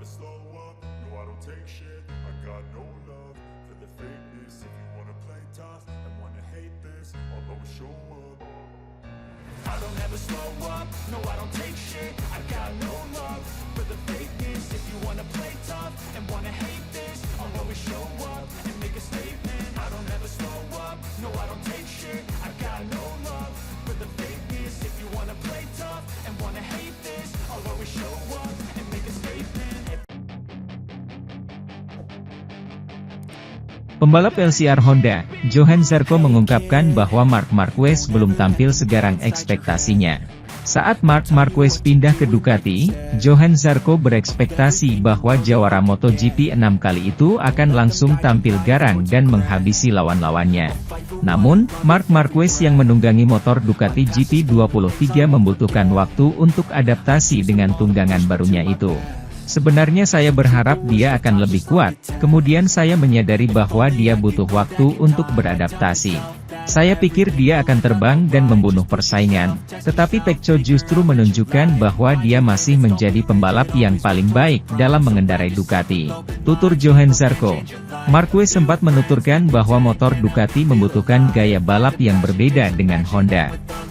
never slow up, no I don't take shit. I got no love for the fakeness. If you wanna play tough and wanna hate this, I'll always show up. I don't ever slow up, no I don't take shit. I got no love for the fakeness. If you wanna play tough and wanna hate this, I'll always show up and make a statement. I don't ever slow up, no I don't take shit. I got no love for the fakeness. If you wanna play tough and wanna hate this, I'll always show up and make a statement. Pembalap LCR Honda, Johann Zarco mengungkapkan bahwa Marc Marquez belum tampil segarang ekspektasinya. Saat Marc Marquez pindah ke Ducati, Johann Zarco berekspektasi bahwa jawara MotoGP 6 kali itu akan langsung tampil garang dan menghabisi lawan-lawannya. Namun, Marc Marquez yang menunggangi motor Ducati GP23 membutuhkan waktu untuk adaptasi dengan tunggangan barunya itu. Sebenarnya saya berharap dia akan lebih kuat, kemudian saya menyadari bahwa dia butuh waktu untuk beradaptasi. Saya pikir dia akan terbang dan membunuh persaingan, tetapi Pecco justru menunjukkan bahwa dia masih menjadi pembalap yang paling baik dalam mengendarai Ducati, tutur Johann Zarco. Marquez sempat menuturkan bahwa motor Ducati membutuhkan gaya balap yang berbeda dengan Honda.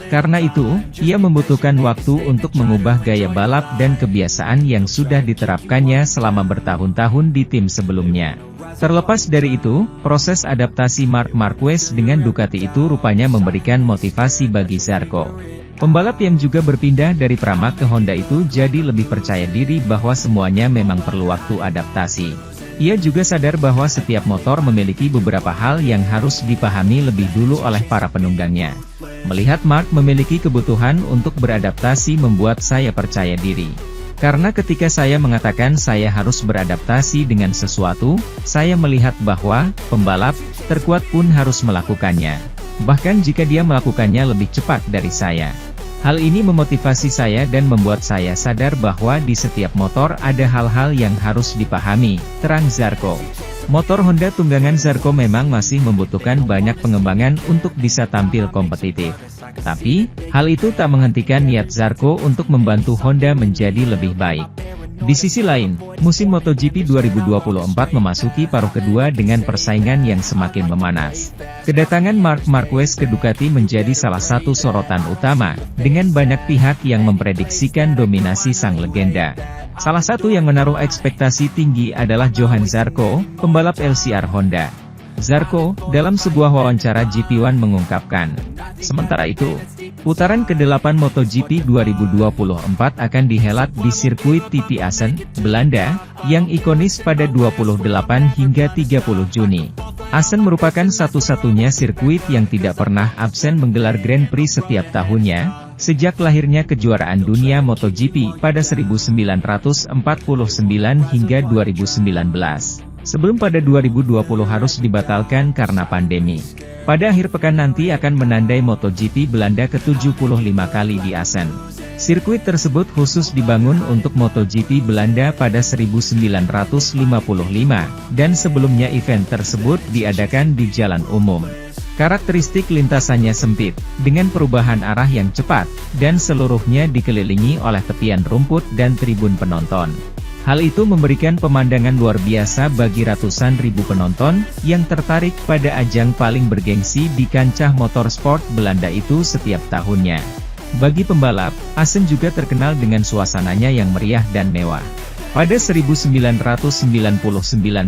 Karena itu, ia membutuhkan waktu untuk mengubah gaya balap dan kebiasaan yang sudah diterapkannya selama bertahun-tahun di tim sebelumnya. Terlepas dari itu, proses adaptasi Marc Marquez dengan Ducati itu rupanya memberikan motivasi bagi Zarco. Pembalap yang juga berpindah dari Pramac ke Honda itu jadi lebih percaya diri bahwa semuanya memang perlu waktu adaptasi. Ia juga sadar bahwa setiap motor memiliki beberapa hal yang harus dipahami lebih dulu oleh para penunggangnya. Melihat Marc memiliki kebutuhan untuk beradaptasi membuat saya percaya diri. Karena ketika saya mengatakan saya harus beradaptasi dengan sesuatu, saya melihat bahwa pembalap terkuat pun harus melakukannya. Bahkan jika dia melakukannya lebih cepat dari saya. Hal ini memotivasi saya dan membuat saya sadar bahwa di setiap motor ada hal-hal yang harus dipahami, terang Zarco. Motor Honda tunggangan Zarco memang masih membutuhkan banyak pengembangan untuk bisa tampil kompetitif. Tapi, hal itu tak menghentikan niat Zarco untuk membantu Honda menjadi lebih baik. Di sisi lain, musim MotoGP 2024 memasuki paruh kedua dengan persaingan yang semakin memanas. Kedatangan Marc Marquez ke Ducati menjadi salah satu sorotan utama, dengan banyak pihak yang memprediksikan dominasi sang legenda. Salah satu yang menaruh ekspektasi tinggi adalah Johann Zarco, pembalap LCR Honda. Zarco, dalam sebuah wawancara GP1 mengungkapkan, sementara itu, putaran ke-8 MotoGP 2024 akan dihelat di sirkuit TT Assen, Belanda, yang ikonis pada 28 hingga 30 Juni. Assen merupakan satu-satunya sirkuit yang tidak pernah absen menggelar Grand Prix setiap tahunnya, sejak lahirnya kejuaraan dunia MotoGP pada 1949 hingga 2019. Sebelum pada 2020 harus dibatalkan karena pandemi. Pada akhir pekan nanti akan menandai MotoGP Belanda ke-75 kali di Assen. Sirkuit tersebut khusus dibangun untuk MotoGP Belanda pada 1955, dan sebelumnya event tersebut diadakan di jalan umum. Karakteristik lintasannya sempit, dengan perubahan arah yang cepat, dan seluruhnya dikelilingi oleh tepian rumput dan tribun penonton. Hal itu memberikan pemandangan luar biasa bagi ratusan ribu penonton, yang tertarik pada ajang paling bergengsi di kancah motorsport Belanda itu setiap tahunnya. Bagi pembalap, Assen juga terkenal dengan suasananya yang meriah dan mewah. Pada 1999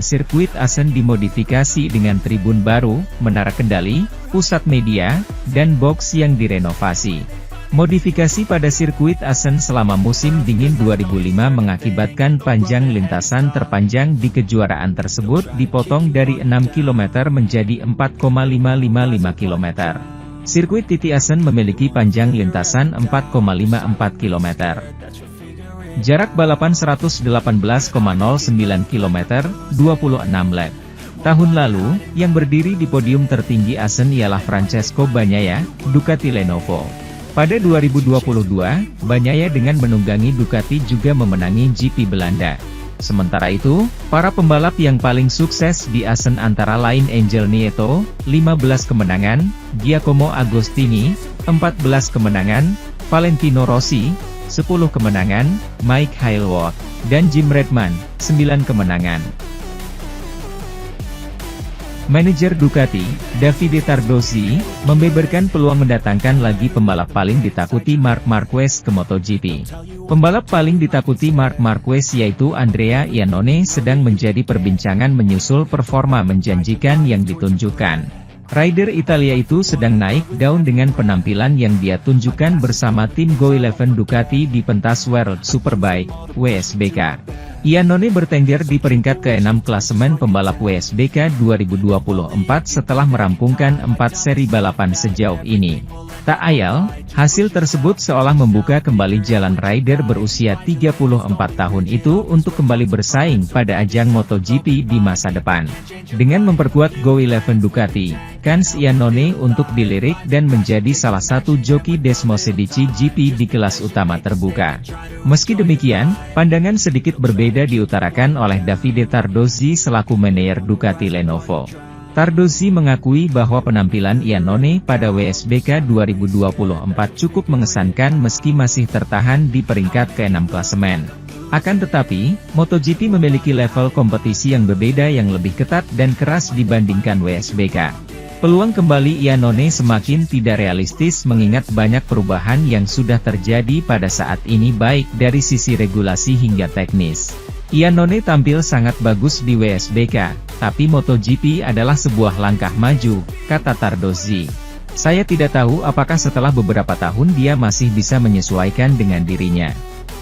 sirkuit Assen dimodifikasi dengan tribun baru, menara kendali, pusat media, dan box yang direnovasi. Modifikasi pada sirkuit Assen selama musim dingin 2005 mengakibatkan panjang lintasan terpanjang di kejuaraan tersebut dipotong dari 6 km menjadi 4,555 km. Sirkuit TT Assen memiliki panjang lintasan 4,54 km. Jarak balapan 118,09 km, 26 lap. Tahun lalu, yang berdiri di podium tertinggi Assen ialah Francesco Bagnaia, Ducati Lenovo. Pada 2022, Bagnaia dengan menunggangi Ducati juga memenangi GP Belanda. Sementara itu, para pembalap yang paling sukses di Assen antara lain Angel Nieto, 15 kemenangan, Giacomo Agostini, 14 kemenangan, Valentino Rossi, 10 kemenangan, Mike Hailworth, dan Jim Redman, 9 kemenangan. Manajer Ducati, Davide Tardozzi, membeberkan peluang mendatangkan lagi pembalap paling ditakuti Marc Marquez ke MotoGP. Pembalap paling ditakuti Marc Marquez yaitu Andrea Iannone sedang menjadi perbincangan menyusul performa menjanjikan yang ditunjukkan. Rider Italia itu sedang naik daun dengan penampilan yang dia tunjukkan bersama tim Go11 Ducati di pentas World Superbike, WSBK. Iannone bertengger di peringkat ke-6 klasemen pembalap WSBK 2024 setelah merampungkan 4 seri balapan sejauh ini. Tak ayal, hasil tersebut seolah membuka kembali jalan rider berusia 34 tahun itu untuk kembali bersaing pada ajang MotoGP di masa depan. Dengan memperkuat Go11 Ducati, kans Iannone untuk dilirik dan menjadi salah satu joki Desmosedici GP di kelas utama terbuka. Meski demikian, pandangan sedikit berbeda diutarakan oleh Davide Tardozzi selaku manajer Ducati Lenovo. Tardozzi mengakui bahwa penampilan Iannone pada WSBK 2024 cukup mengesankan meski masih tertahan di peringkat ke-6 klasemen. Akan tetapi, MotoGP memiliki level kompetisi yang berbeda yang lebih ketat dan keras dibandingkan WSBK. Peluang kembali Iannone semakin tidak realistis mengingat banyak perubahan yang sudah terjadi pada saat ini baik dari sisi regulasi hingga teknis. Iannone tampil sangat bagus di WSBK, tapi MotoGP adalah sebuah langkah maju, kata Tardozzi. Saya tidak tahu apakah setelah beberapa tahun dia masih bisa menyesuaikan dengan dirinya.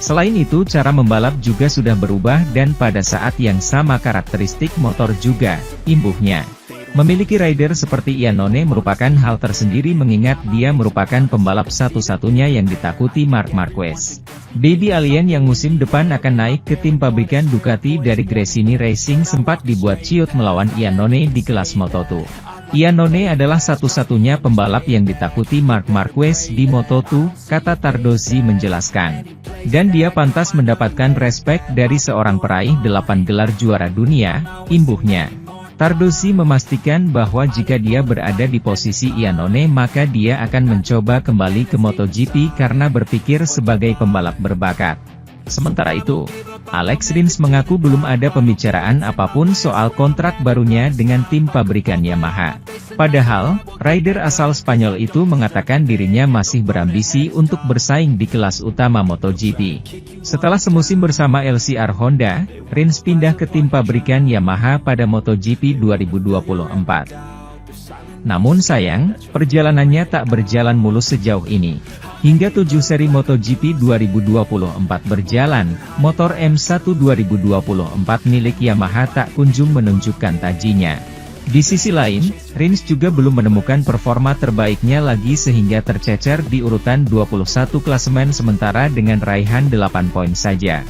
Selain itu cara membalap juga sudah berubah dan pada saat yang sama karakteristik motor juga, imbuhnya. Memiliki rider seperti Iannone merupakan hal tersendiri mengingat dia merupakan pembalap satu-satunya yang ditakuti Marc Marquez. Baby Alien yang musim depan akan naik ke tim pabrikan Ducati dari Gresini Racing sempat dibuat ciut melawan Iannone di kelas Moto2. Iannone adalah satu-satunya pembalap yang ditakuti Marc Marquez di Moto2, kata Tardozzi menjelaskan. Dan dia pantas mendapatkan respek dari seorang peraih 8 gelar juara dunia, imbuhnya. Tardozzi memastikan bahwa jika dia berada di posisi Iannone maka dia akan mencoba kembali ke MotoGP karena berpikir sebagai pembalap berbakat. Sementara itu, Alex Rins mengaku belum ada pembicaraan apapun soal kontrak barunya dengan tim pabrikan Yamaha. Padahal, rider asal Spanyol itu mengatakan dirinya masih berambisi untuk bersaing di kelas utama MotoGP. Setelah semusim bersama LCR Honda, Rins pindah ke tim pabrikan Yamaha pada MotoGP 2024. Namun sayang, perjalanannya tak berjalan mulus sejauh ini. Hingga 7 seri MotoGP 2024 berjalan, motor M1 2024 milik Yamaha tak kunjung menunjukkan tajinya. Di sisi lain, Rins juga belum menemukan performa terbaiknya lagi sehingga tercecer di urutan 21 klasemen sementara dengan raihan 8 poin saja.